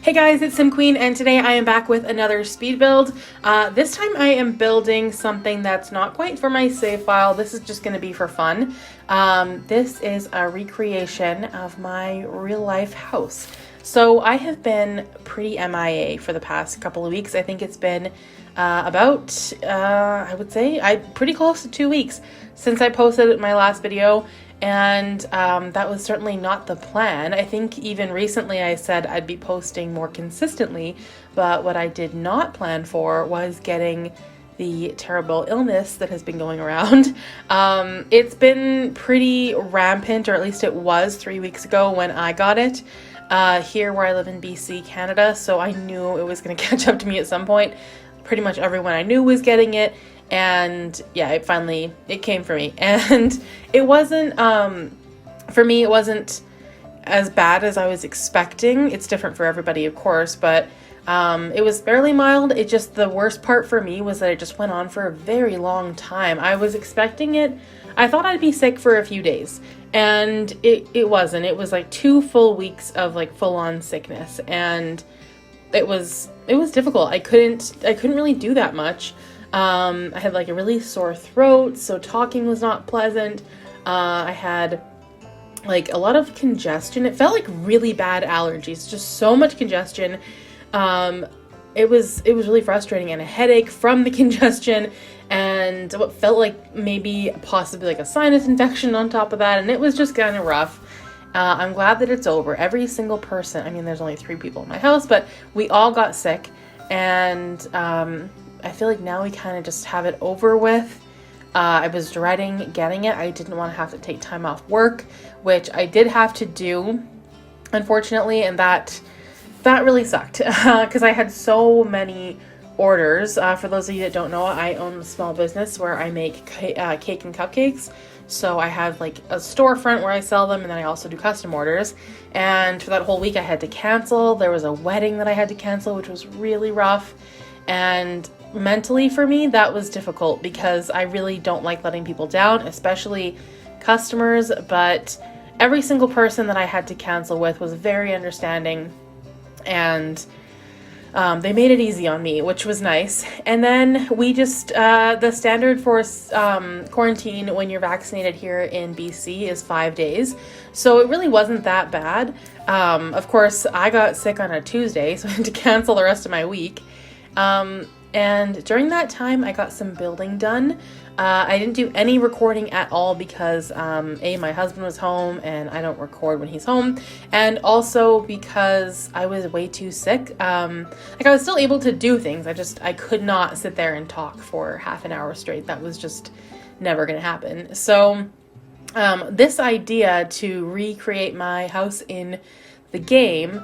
Hey guys, it's Sim Queen, and today I am back with another speed build. This time I am building something that's not quite for my save file. This is just going to be for fun. This is a recreation of my real life house. So I have been pretty MIA for the past couple of weeks. I think it's been about, I would say, pretty close to 2 weeks since I posted my last video. And that was certainly not the plan. I think even recently I said I'd be posting more consistently, but what I did not plan for was getting the terrible illness that has been going around. It's been pretty rampant, or at least it was 3 weeks ago when I got it here where I live in BC, Canada. So I knew it was going to catch up to me at some point. Pretty much everyone I knew was getting it. And yeah, it came for me, and it wasn't, for me, it wasn't as bad as I was expecting. It's different for everybody, of course, but, it was fairly mild. It just, the worst part for me was that it just went on for a very long time. I was expecting it. I thought I'd be sick for a few days, and it wasn't. It was like 2 full weeks of like full on sickness, and it was difficult. I couldn't really do that much. I had like a really sore throat, so talking was not pleasant. I had like a lot of congestion. It felt like really bad allergies, just so much congestion. It was really frustrating, and a headache from the congestion, and what felt like maybe possibly like a sinus infection on top of that, and it was just kind of rough. I'm glad that it's over. Every single person, I mean, there's only 3 people in my house, but we all got sick, and I feel like now we kind of just have it over with. I was dreading getting it. I didn't want to have to take time off work, which I did have to do, unfortunately, and that really sucked because I had so many orders. For those of you that don't know, I own a small business where I make cake and cupcakes. So I have like a storefront where I sell them, and then I also do custom orders. And for that whole week I had to cancel. There was a wedding that I had to cancel, which was really rough. And mentally for me, that was difficult because I really don't like letting people down, especially customers. But every single person that I had to cancel with was very understanding, and they made it easy on me, which was nice. And then we just, the standard for quarantine when you're vaccinated here in BC is 5 days. So it really wasn't that bad. Of course, I got sick on a Tuesday, so I had to cancel the rest of my week. And during that time, I got some building done. I didn't do any recording at all because, my husband was home and I don't record when he's home. And also because I was way too sick. Like I was still able to do things. I could not sit there and talk for half an hour straight. That was just never going to happen. So, this idea to recreate my house in the game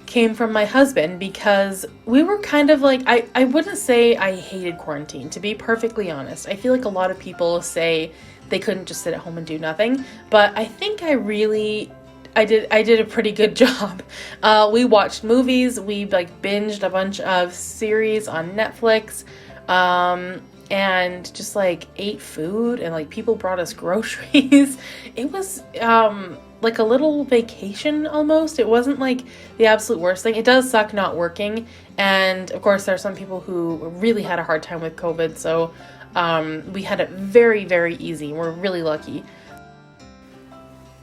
came from my husband because we were kind of like, I wouldn't say I hated quarantine, to be perfectly honest. I feel like a lot of people say they couldn't just sit at home and do nothing, but I think I did a pretty good job. We watched movies, we like binged a bunch of series on Netflix, and just like ate food, and like people brought us groceries. It was like a little vacation almost. It wasn't like the absolute worst thing. It does suck not working, and of course there are some people who really had a hard time with COVID, so we had it very, very easy. We're really lucky.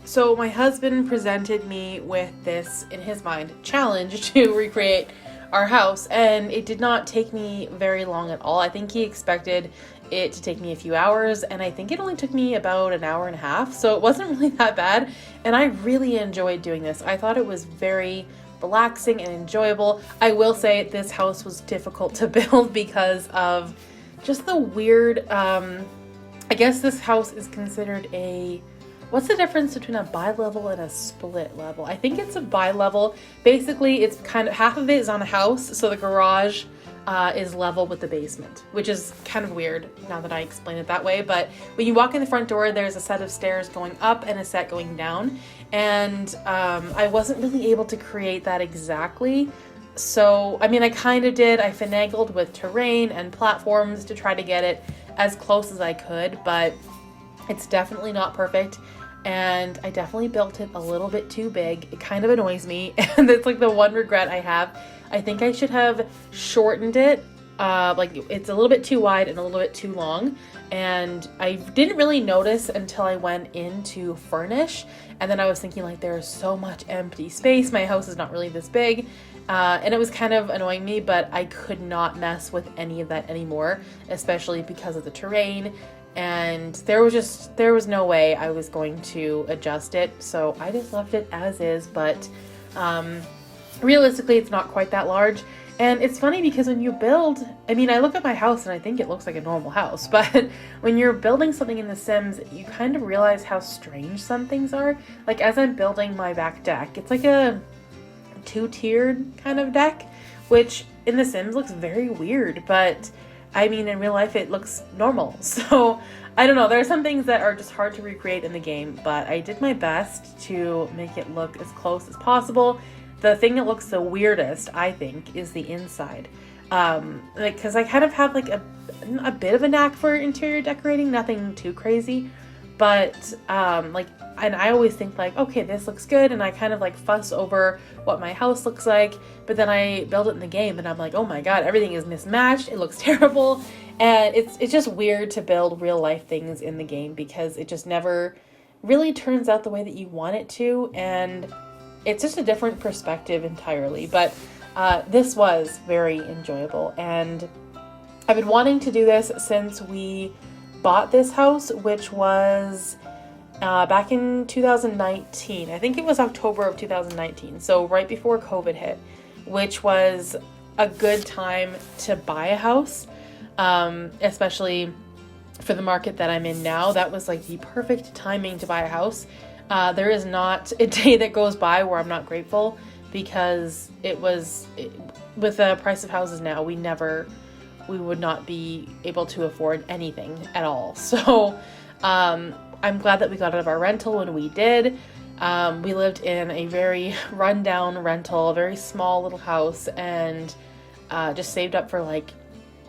So my husband presented me with this, in his mind, challenge to recreate our house, and it did not take me very long at all. I think he expected it to take me a few hours, and I think it only took me about an hour and a half, so it wasn't really that bad, and I really enjoyed doing this. I thought it was very relaxing and enjoyable. I will say this house was difficult to build because of just the weird, I guess this house is considered what's the difference between a bi-level and a split level? I think it's a bi-level. Basically, it's kind of, half of it is on a house, so the garage is level with the basement, which is kind of weird now that I explain it that way. But when you walk in the front door, there's a set of stairs going up and a set going down. And I wasn't really able to create that exactly. So, I mean, I kind of did. I finagled with terrain and platforms to try to get it as close as I could, but it's definitely not perfect. and I definitely built it a little bit too big. It kind of annoys me, and it's like the one regret I have. I think I should have shortened it. Like it's a little bit too wide and a little bit too long, and I didn't really notice until I went in to furnish, and then I was thinking like there's so much empty space. My house is not really this big, and it was kind of annoying me, but I could not mess with any of that anymore, especially because of the terrain. And there was no way I was going to adjust it, so I just left it as is. But realistically, it's not quite that large. And it's funny because when you build, I mean, I look at my house and I think it looks like a normal house, but when you're building something in The Sims, you kind of realize how strange some things are. Like as I'm building my back deck, it's like a two-tiered kind of deck, which in The Sims looks very weird, but I mean, in real life, it looks normal. So I don't know. There are some things that are just hard to recreate in the game, but I did my best to make it look as close as possible. The thing that looks the weirdest, I think, is the inside. Like, because I kind of have like a bit of a knack for interior decorating, nothing too crazy, but like, and I always think like, okay, this looks good, and I kind of like fuss over what my house looks like, but then I build it in the game and I'm like, oh my god, everything is mismatched, it looks terrible, and it's just weird to build real life things in the game because it just never really turns out the way that you want it to, and it's just a different perspective entirely. But this was very enjoyable, and I've been wanting to do this since we bought this house, which was back in 2019. I think it was October of 2019, so right before COVID hit, which was a good time to buy a house, especially for the market that I'm in now. That was like the perfect timing to buy a house. There is not a day that goes by where I'm not grateful, because with the price of houses now, we would not be able to afford anything at all. So I'm glad that we got out of our rental when we did. We lived in a very rundown rental, a very small little house, and just saved up for like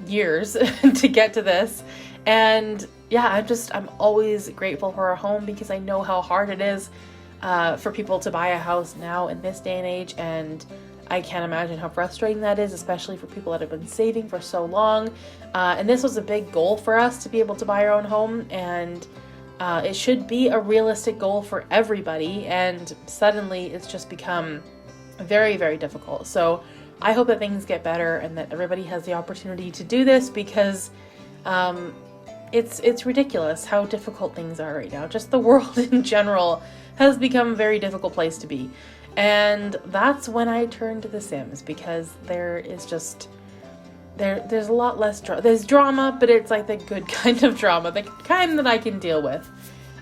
years to get to this. And yeah, I'm always grateful for our home, because I know how hard it is for people to buy a house now in this day and age, and I can't imagine how frustrating that is, especially for people that have been saving for so long. And this was a big goal for us, to be able to buy our own home, and it should be a realistic goal for everybody, and suddenly it's just become very, very difficult. So I hope that things get better and that everybody has the opportunity to do this, because it's ridiculous how difficult things are right now. Just the world in general has become a very difficult place to be. And that's when I turned to The Sims, because there is just, there's a lot less there's drama, but it's like the good kind of drama, the kind that I can deal with.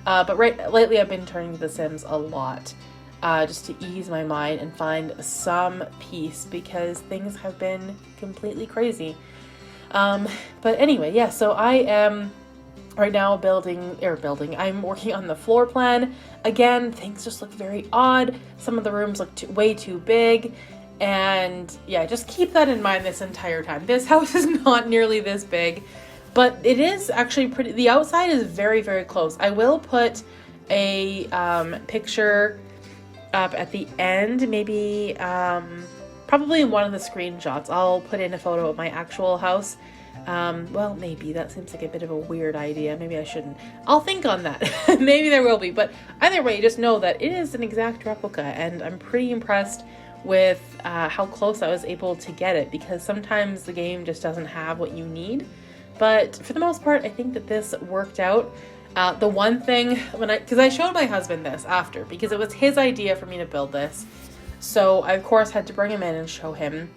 But lately I've been turning to The Sims a lot, just to ease my mind and find some peace, because things have been completely crazy. But anyway, yeah, so I am right now I'm working on the floor plan. Again, things just look very odd. Some of the rooms look way too big. And yeah, just keep that in mind this entire time. This house is not nearly this big, but it is actually pretty, the outside is very, very close. I will put a picture up at the end, maybe probably in one of the screenshots. I'll put in a photo of my actual house. Well, maybe that seems like a bit of a weird idea. Maybe I shouldn't. I'll think on that. Maybe there will be, but either way, just know that it is an exact replica, and I'm pretty impressed with how close I was able to get it, because sometimes the game just doesn't have what you need. But for the most part, I think that this worked out. The one thing, because I showed my husband this after, because it was his idea for me to build this. So I, of course, had to bring him in and show him.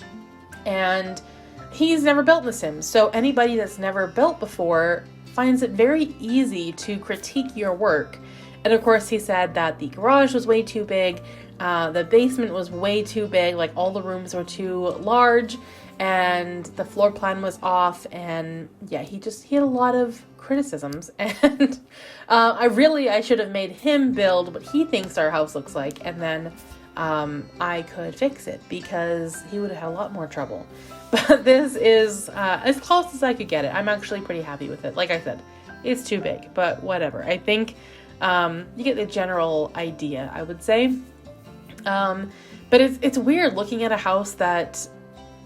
And he's never built in The Sims, so anybody that's never built before finds it very easy to critique your work. And of course, he said that the garage was way too big, the basement was way too big, like all the rooms were too large, and the floor plan was off, and yeah, he had a lot of criticisms. And I should have made him build what he thinks our house looks like, and then I could fix it, because he would have had a lot more trouble. But this is as close as I could get it. I'm actually pretty happy with it. Like I said, it's too big, but whatever. I think You get the general idea, I would say. But it's weird looking at a house that,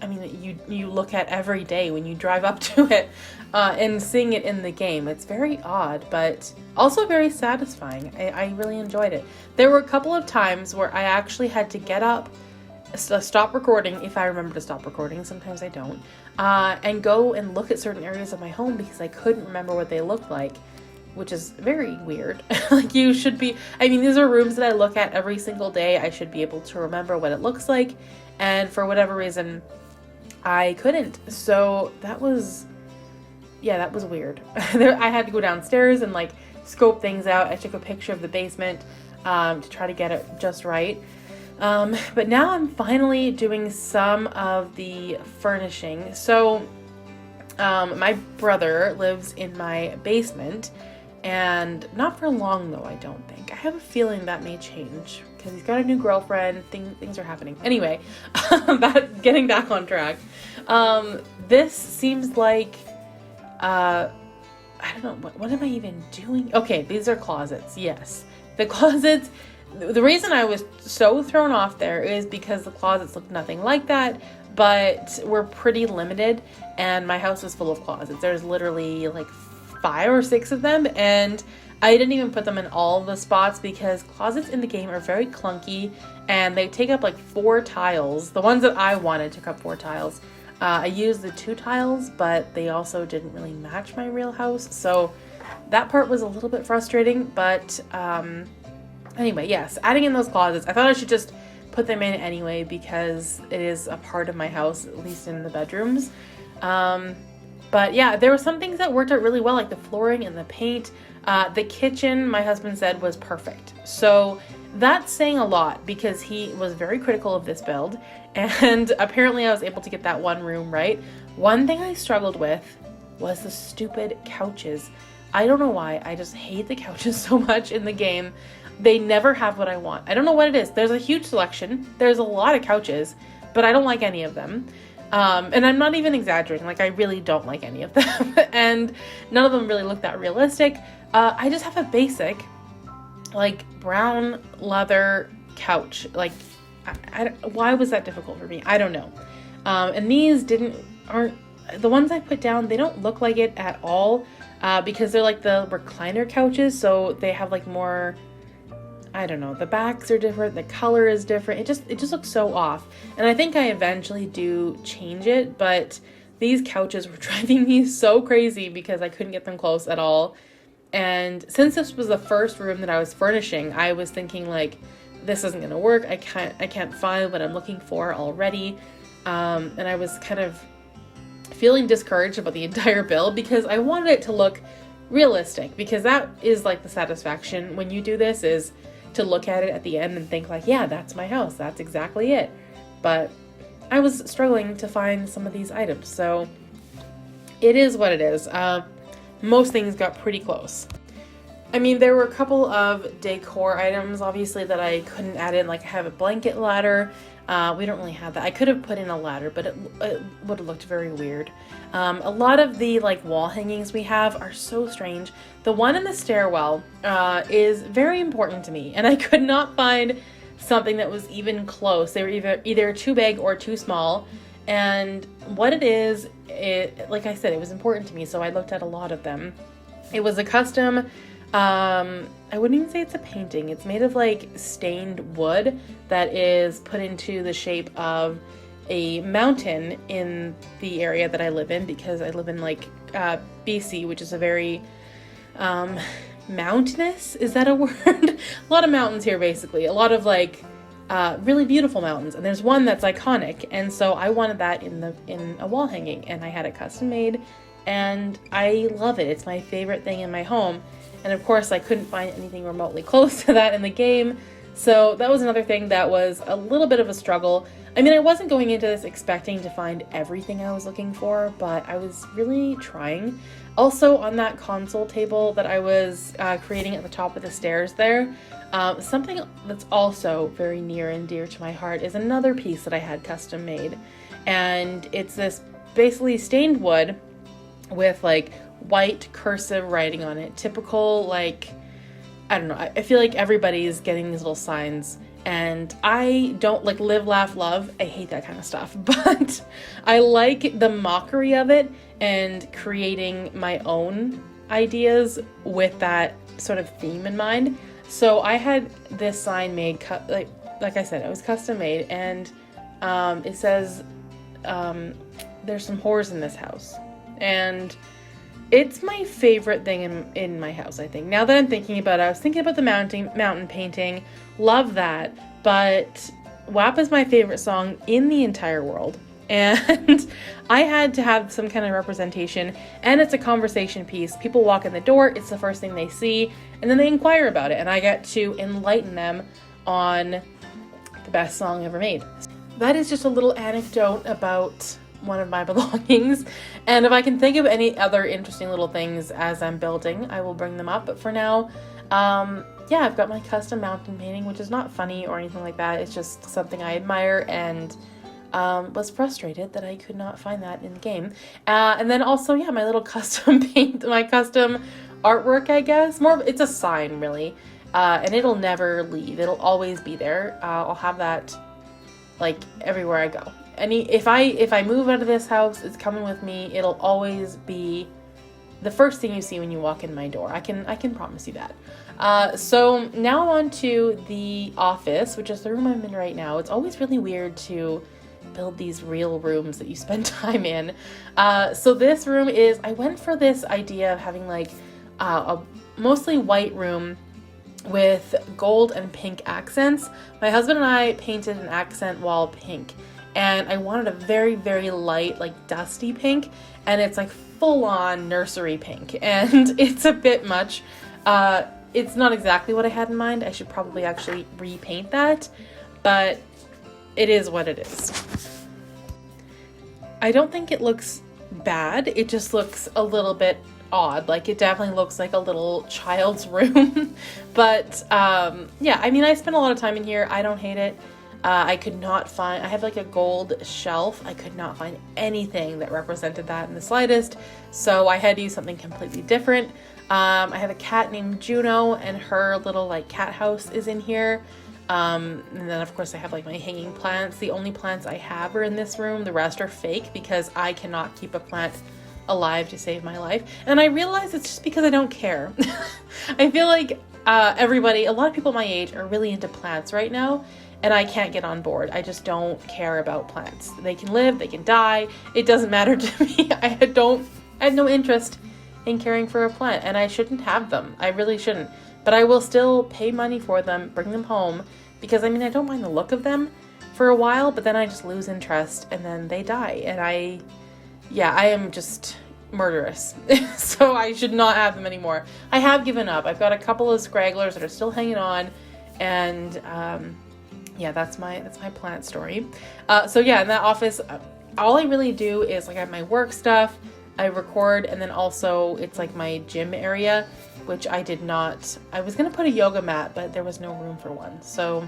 I mean, you look at every day when you drive up to it, and seeing it in the game. It's very odd, but also very satisfying. I really enjoyed it. There were a couple of times where I actually had to get up, stop recording, if I remember to stop recording. Sometimes I don't, and go and look at certain areas of my home because I couldn't remember what they looked like, which is very weird. Like, you should be, I mean, these are rooms that I look at every single day. I should be able to remember what it looks like, and for whatever reason, I couldn't. So that was weird. I had to go downstairs and like scope things out. I took a picture of the basement to try to get it just right. But now I'm finally doing some of the furnishing. So my brother lives in my basement, and not for long though, I don't think. I have a feeling that may change because he's got a new girlfriend. Things are happening. Anyway, getting back on track. This seems like, I don't know, what am I even doing? Okay, these are closets. Yes, the closets. The reason I was so thrown off there is because the closets look nothing like that, but we're pretty limited, and my house is full of closets. There's literally like 5 or 6 of them, and I didn't even put them in all the spots because closets in the game are very clunky, and they take up like 4 tiles. The ones that I wanted took up 4 tiles. I used the 2 tiles, but they also didn't really match my real house, so that part was a little bit frustrating. But anyway, yes, adding in those closets, I thought I should just put them in anyway because it is a part of my house, at least in the bedrooms. But yeah, there were some things that worked out really well, like the flooring and the paint. The kitchen, my husband said, was perfect. So that's saying a lot because he was very critical of this build, and apparently I was able to get that one room right. One thing I struggled with was the stupid couches. I don't know why, I just hate the couches so much in the game. They never have what I want. I don't know what it is. There's a huge selection. There's a lot of couches, but I don't like any of them. And I'm not even exaggerating. Like, I really don't like any of them. And none of them really look that realistic. I just have a basic, like, brown leather couch. Like, why was that difficult for me? I don't know. And these aren't, the ones I put down, they don't look like it at all, because they're like the recliner couches. So they have like more, I don't know, the backs are different, the color is different. It just looks so off. And I think I eventually do change it, but these couches were driving me so crazy because I couldn't get them close at all. And since this was the first room that I was furnishing, I was thinking like, this isn't gonna work. I can't find what I'm looking for already. And I was kind of feeling discouraged about the entire build because I wanted it to look realistic, because that is like the satisfaction when you do this, is to look at it at the end and think like, yeah, that's my house. That's exactly it. But I was struggling to find some of these items. So it is what it is. Most things got pretty close. I mean, there were a couple of decor items, obviously, that I couldn't add in. Like, I have a blanket ladder. We don't really have that. I could have put in a ladder, but it would have looked very weird. A lot of the like wall hangings we have are so strange. The one in the stairwell is very important to me, and I could not find something that was even close. They were either too big or too small. And what it is, like I said, it was important to me, so I looked at a lot of them. It was a custom, I wouldn't even say it's a painting. It's made of like stained wood that is put into the shape of a mountain in the area that I live in, because I live in like BC, which is a very mountainous, is that a word? A lot of mountains here, basically. A lot of like really beautiful mountains, and there's one that's iconic, and so I wanted that in a wall hanging, and I had it custom made, and I love it. It's my favorite thing in my home. And of course, I couldn't find anything remotely close to that in the game. So that was another thing that was a little bit of a struggle. I mean, I wasn't going into this expecting to find everything I was looking for, but I was really trying. Also, on that console table that I was creating at the top of the stairs there, something that's also very near and dear to my heart is another piece that I had custom made. And it's this basically stained wood with like white cursive writing on it, typical like I don't know. I feel like everybody's getting these little signs, and I don't like live, laugh, love. I hate that kind of stuff, but I like the mockery of it and creating my own ideas with that sort of theme in mind. So I had this sign made, like I said, it was custom made, and it says, "There's some whores in this house," and it's my favorite thing in my house, I think. Now that I'm thinking about it, I was thinking about the mountain painting. Love that. But WAP is my favorite song in the entire world. And I had to have some kind of representation. And it's a conversation piece. People walk in the door. It's the first thing they see. And then they inquire about it. And I get to enlighten them on the best song ever made. That is just a little anecdote about one of my belongings, and if I can think of any other interesting little things as I'm building, I will bring them up. But for now, yeah, I've got my custom mountain painting, which is not funny or anything like that. It's just something I admire, and was frustrated that I could not find that in the game. And then also, yeah, my little custom my custom artwork, I guess. It's a sign, really, and it'll never leave. It'll always be there. I'll have that like everywhere I go. If I move out of this house, it's coming with me. It'll always be the first thing you see when you walk in my door. I can promise you that. So now on to the office, which is the room I'm in right now. It's always really weird to build these real rooms that you spend time in. So this room is, I went for this idea of having like a mostly white room with gold and pink accents. My husband and I painted an accent wall pink. And I wanted a very, very light, like dusty pink, and it's like full-on nursery pink, and it's a bit much. It's not exactly what I had in mind. I should probably actually repaint that, but it is what it is. I don't think it looks bad. It just looks a little bit odd. Like it definitely looks like a little child's room, but yeah, I mean, I spent a lot of time in here. I don't hate it. I could not find, I have like a gold shelf. I could not find anything that represented that in the slightest. So I had to use something completely different. I have a cat named Juno, and her little like cat house is in here. And then of course I have like my hanging plants. The only plants I have are in this room. The rest are fake because I cannot keep a plant alive to save my life. And I realize it's just because I don't care. I feel like a lot of people my age are really into plants right now. And I can't get on board. I just don't care about plants. They can live, they can die. It doesn't matter to me. I had no interest in caring for a plant, and I shouldn't have them. I really shouldn't. But I will still pay money for them, bring them home, because I mean, I don't mind the look of them for a while, but then I just lose interest and then they die. And I am just murderous. So I should not have them anymore. I have given up. I've got a couple of scragglers that are still hanging on, and yeah, that's my plant story. So yeah, in that office, all I really do is like I have my work stuff, I record, and then also it's like my gym area, which I was gonna put a yoga mat, but there was no room for one. So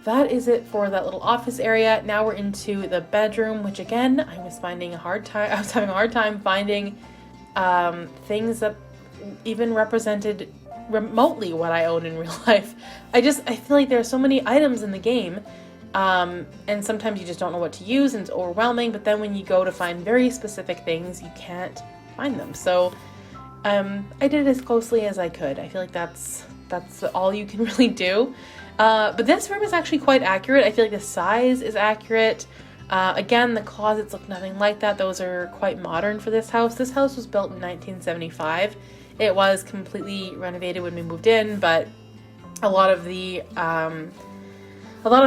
that is it for that little office area. Now we're into the bedroom, which again, I was having a hard time finding things that even represented remotely what I own in real life. I feel like there are so many items in the game, and sometimes you just don't know what to use and it's overwhelming, but then when you go to find very specific things, you can't find them. So I did it as closely as I could. I feel like that's all you can really do. But this room is actually quite accurate. I feel like the size is accurate. Again, the closets look nothing like that. Those are quite modern for this house. This house was built in 1975. It was completely renovated when we moved in, but a lot of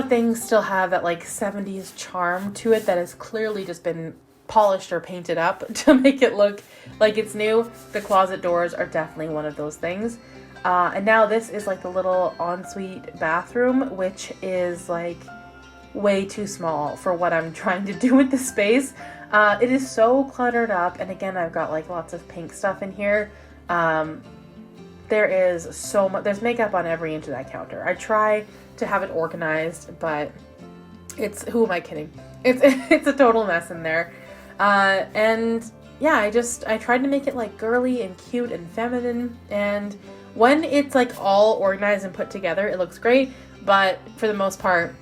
things still have that like 70s charm to it that has clearly just been polished or painted up to make it look like it's new. The closet doors are definitely one of those things. And now this is like the little ensuite bathroom, which is like way too small for what I'm trying to do with the space. It is so cluttered up, and again, I've got like lots of pink stuff in here. There is so much, there's makeup on every inch of that counter. I try to have it organized, but who am I kidding? It's a total mess in there. And yeah, I tried to make it like girly and cute and feminine, and When it's like all organized and put together, it looks great, but for the most part,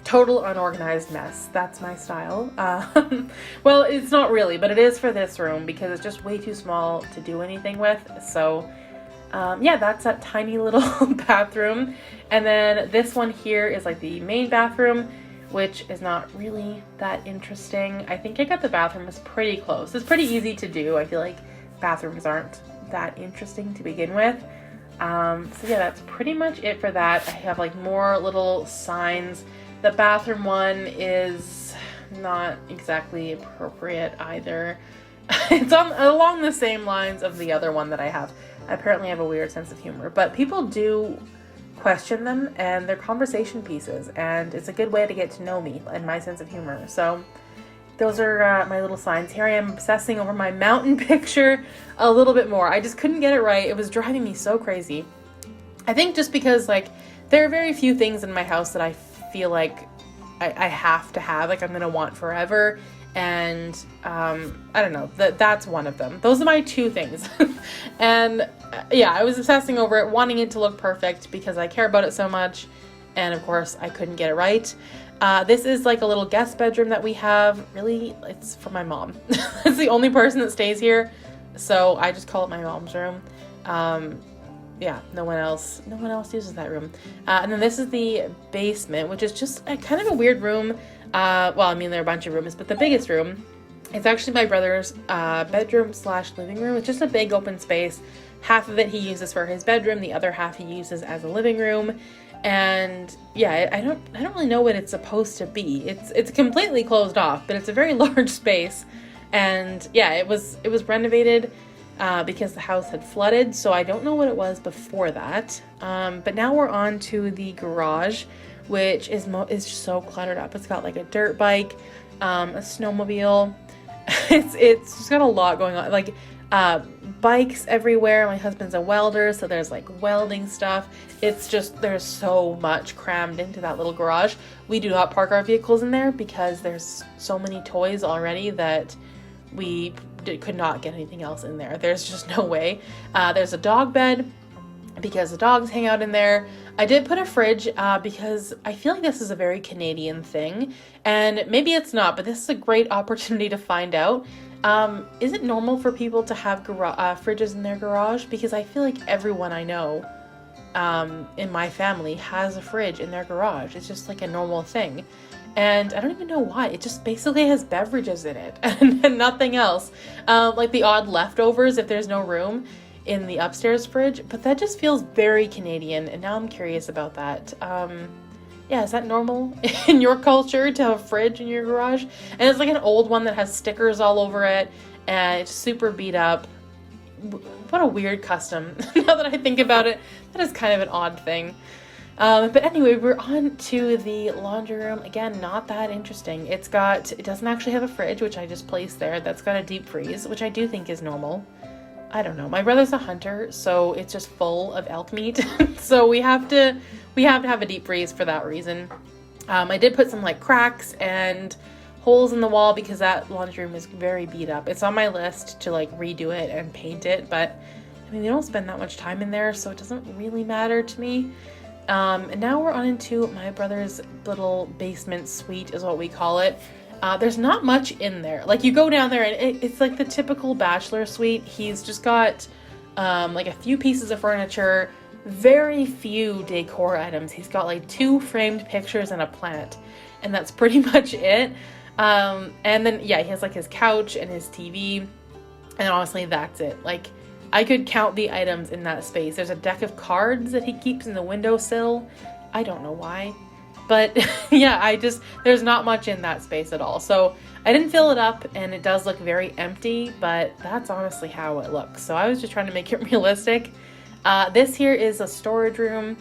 total unorganized mess. That's my style. Well, it's not really, but it is for this room because it's just way too small to do anything with. So yeah, that's that tiny little bathroom. And then this one here is like the main bathroom, which is not really that interesting. I think I got the bathrooms pretty close. It's pretty easy to do. I feel like bathrooms aren't that interesting to begin with. So yeah, that's pretty much it for that. I have like more little signs. The bathroom one is not exactly appropriate either. It's along the same lines of the other one that I have. I apparently have a weird sense of humor, but people do question them, and they're conversation pieces, and it's a good way to get to know me and my sense of humor. So those are my little signs. Here I am obsessing over my mountain picture a little bit more. I just couldn't get it right. It was driving me so crazy. I think just because like there are very few things in my house that I feel like I have to have, like I'm gonna want forever. And I don't know, that's one of them. Those are my two things. And yeah, I was obsessing over it, wanting it to look perfect because I care about it so much. And of course I couldn't get it right. This is like a little guest bedroom that we have. Really, it's for my mom. It's the only person that stays here, so I just call it my mom's room. Yeah, no one else uses that room. And then this is the basement, which is just kind of a weird room. Well, I mean, there are a bunch of rooms, but the biggest room, it's actually my brother's bedroom / living room. It's just a big open space. Half of it he uses for his bedroom, the other half he uses as a living room. And yeah, I don't really know what it's supposed to be. It's completely closed off, but it's a very large space. And yeah, it was renovated because the house had flooded, so I don't know what it was before that. But now we're on to the garage, which is just so cluttered up. It's got like a dirt bike, a snowmobile. It's just got a lot going on. Like bikes everywhere. My husband's a welder, so there's like welding stuff. It's just, there's so much crammed into that little garage. We do not park our vehicles in there because there's so many toys already that we could not get anything else in there. There's just no way. There's a dog bed because the dogs hang out in there. I did put a fridge because I feel like this is a very Canadian thing, and maybe it's not, but this is a great opportunity to find out. Is it normal for people to have fridges in their garage? Because I feel like everyone I know in my family has a fridge in their garage. It's just like a normal thing. And I don't even know why. It just basically has beverages in it and nothing else. Like the odd leftovers if there's no room in the upstairs fridge. But that just feels very Canadian, and now I'm curious about that. Yeah, is that normal in your culture to have a fridge in your garage? And it's like an old one that has stickers all over it, and it's super beat up. What a weird custom. Now that I think about it, that is kind of an odd thing. But anyway, we're on to the laundry room. Again, not that interesting. It doesn't actually have a fridge, which I just placed there. That's got a deep freeze, which I do think is normal. I don't know. My brother's a hunter, so it's just full of elk meat. So we have to have a deep freeze for that reason. I did put some like cracks and holes in the wall because that laundry room is very beat up. It's on my list to like redo it and paint it, but I mean, we don't spend that much time in there, so it doesn't really matter to me. And now we're on into my brother's little basement suite is what we call it. There's not much in there. Like you go down there and it's like the typical bachelor suite. He's just got like a few pieces of furniture, very few decor items. He's got like 2 framed pictures and a plant, and that's pretty much it. And then yeah, he has like his couch and his TV, and honestly that's it. Like I could count the items in that space. There's a deck of cards that he keeps in the windowsill. I don't know why. But yeah, there's not much in that space at all. So I didn't fill it up, and it does look very empty, but that's honestly how it looks. So I was just trying to make it realistic. This here is a storage room,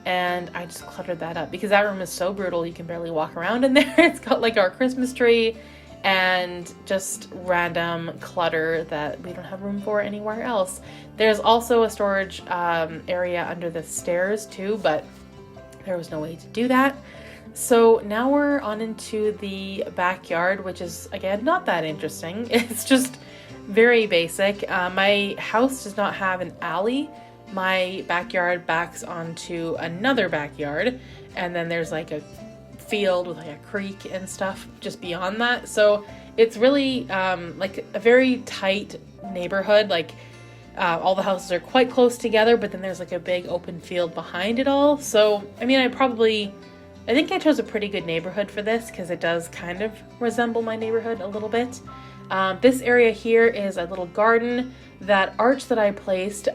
and I just cluttered that up because that room is so brutal. You can barely walk around in there. It's got like our Christmas tree and just random clutter that we don't have room for anywhere else. There's also a storage area under the stairs too, but there was no way to do that. So now we're on into the backyard, which is, again, not that interesting. It's just very basic. My house does not have an alley my backyard backs onto another backyard, and then there's like a field with like a creek and stuff just beyond that. So it's really like a very tight neighborhood. Like all the houses are quite close together, but then there's like a big open field behind it all. So I mean, I think I chose a pretty good neighborhood for this because it does kind of resemble my neighborhood a little bit. This area here is a little garden. That arch that I placed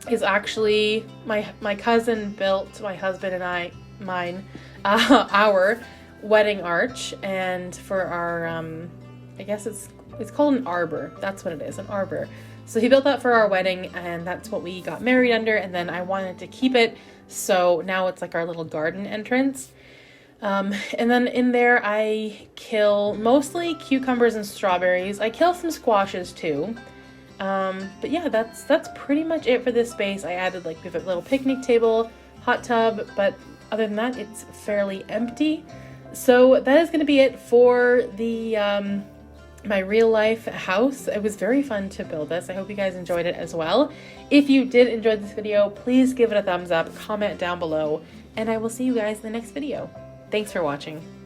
is actually my cousin built, my husband and mine, our wedding arch, and for our I guess it's called an arbor. That's what it is, an arbor. So he built that for our wedding, and that's what we got married under, and then I wanted to keep it, so now it's like our little garden entrance. And then in there I kill mostly cucumbers and strawberries. I kill some squashes too. But yeah, that's pretty much it for this space. I added like we have a little picnic table, hot tub, but other than that it's fairly empty. So that is going to be it for the my real life house. It was very fun to build this. I hope you guys enjoyed it as well. If you did enjoy this video, please give it a thumbs up, comment down below, and I will see you guys in the next video. Thanks for watching.